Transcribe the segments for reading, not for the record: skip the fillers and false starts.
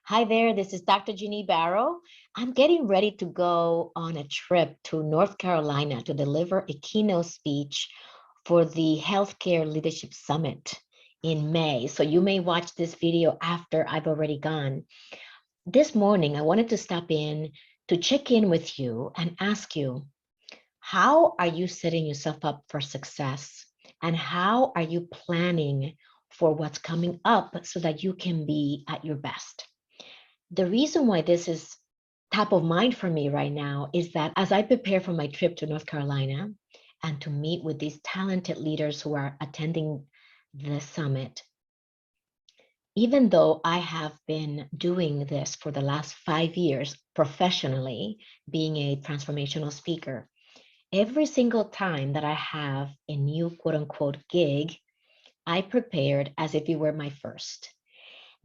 Hi there, this is Dr. Ginny Barrow. I'm getting ready to go on a trip to North Carolina to deliver a keynote speech for the Healthcare Leadership Summit in May. So you may watch this video after I've already gone. This morning, I wanted to stop in to check in with you and ask you, how are you setting yourself up for success? And how are you planning for what's coming up so that you can be at your best? The reason why this is top of mind for me right now is that as I prepare for my trip to North Carolina and to meet with these talented leaders who are attending the summit, even though I have been doing this for the last 5 years professionally, being a transformational speaker, every single time that I have a new quote unquote gig, I prepared as if it were my first.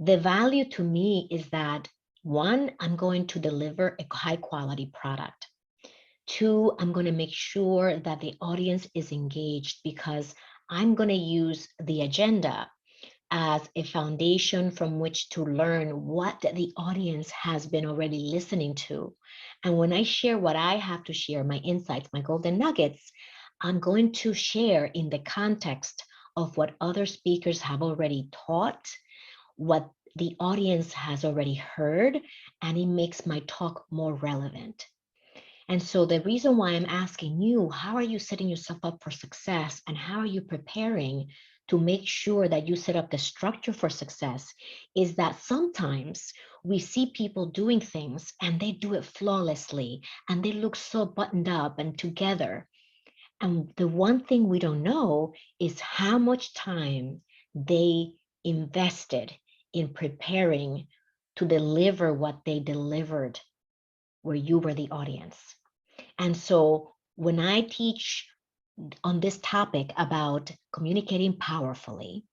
The value to me is that one, I'm going to deliver a high quality product. Two, I'm going to make sure that the audience is engaged because I'm going to use the agenda as a foundation from which to learn what the audience has been already listening to. And when I share what I have to share, my insights, my golden nuggets, I'm going to share in the context of what other speakers have already taught, what the audience has already heard, and it makes my talk more relevant. And so the reason why I'm asking you, how are you setting yourself up for success and how are you preparing to make sure that you set up the structure for success is that sometimes we see people doing things and they do it flawlessly and they look so buttoned up and together. And the one thing we don't know is how much time they invested in preparing to deliver what they delivered where you were the audience. And so when I teach on this topic about communicating powerfully,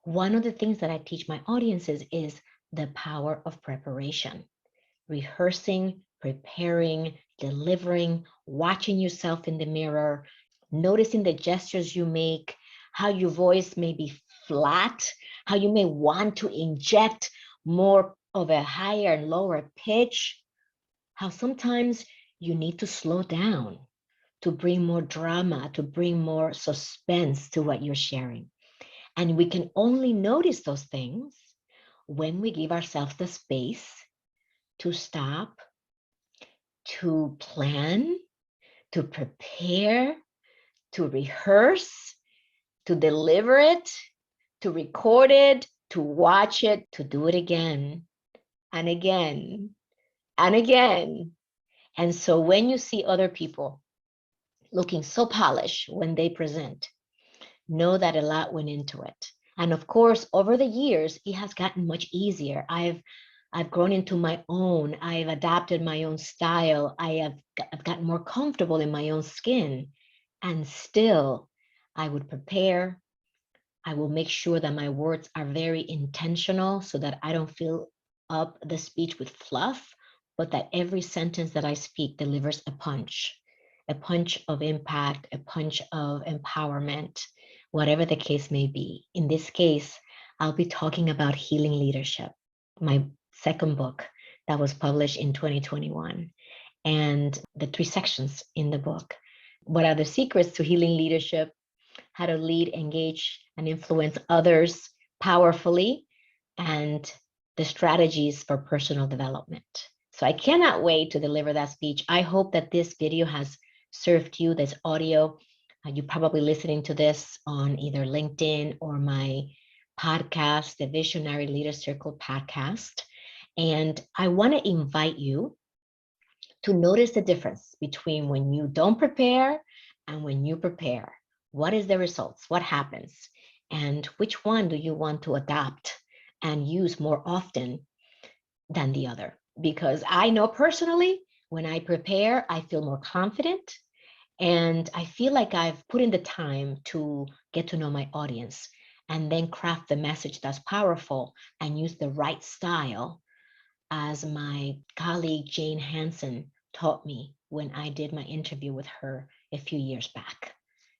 one of the things that I teach my audiences is the power of preparation, rehearsing, preparing, delivering, watching yourself in the mirror, noticing the gestures you make, how your voice may be flat, how you may want to inject more of a higher and lower pitch, how sometimes you need to slow down to bring more drama, to bring more suspense to what you're sharing. And we can only notice those things when we give ourselves the space to stop, to plan, to prepare, to rehearse, to deliver it, to record it, to watch it, to do it again and again and again. And so when you see other people looking so polished when they present, know that a lot went into it. And of course, over the years, it has gotten much easier. I've grown into my own. I've adapted my own style. I've gotten more comfortable in my own skin. And still, I would prepare. I will make sure that my words are very intentional so that I don't fill up the speech with fluff, but that every sentence that I speak delivers a punch of impact, a punch of empowerment, whatever the case may be. In this case, I'll be talking about healing leadership, my second book that was published in 2021, and the 3 sections in the book. What are the secrets to healing leadership? How to lead, engage, and influence others powerfully, and the strategies for personal development. So I cannot wait to deliver that speech. I hope that this video has served you, this audio. You're probably listening to this on either LinkedIn or my podcast, the Visionary Leader Circle podcast. And I want to invite you to notice the difference between when you don't prepare and when you prepare. What is the results? What happens? And which one do you want to adopt and use more often than the other? Because I know personally, when I prepare, I feel more confident and I feel like I've put in the time to get to know my audience and then craft the message that's powerful and use the right style, as my colleague Jane Hansen taught me when I did my interview with her a few years back.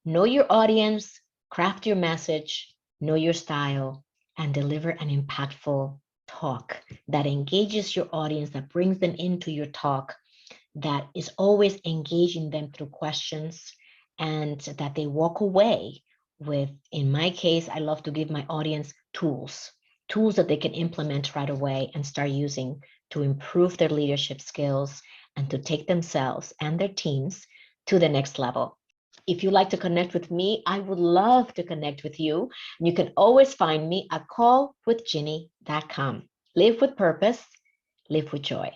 Know your audience, craft your message, know your style, and deliver an impactful talk that engages your audience, that brings them into your talk, that is always engaging them through questions, and that they walk away with, in my case, I love to give my audience tools that they can implement right away and start using to improve their leadership skills and to take themselves and their teams to the next level. If you'd like to connect with me, I would love to connect with you. You can always find me at callwithginny.com. Live with purpose, live with joy.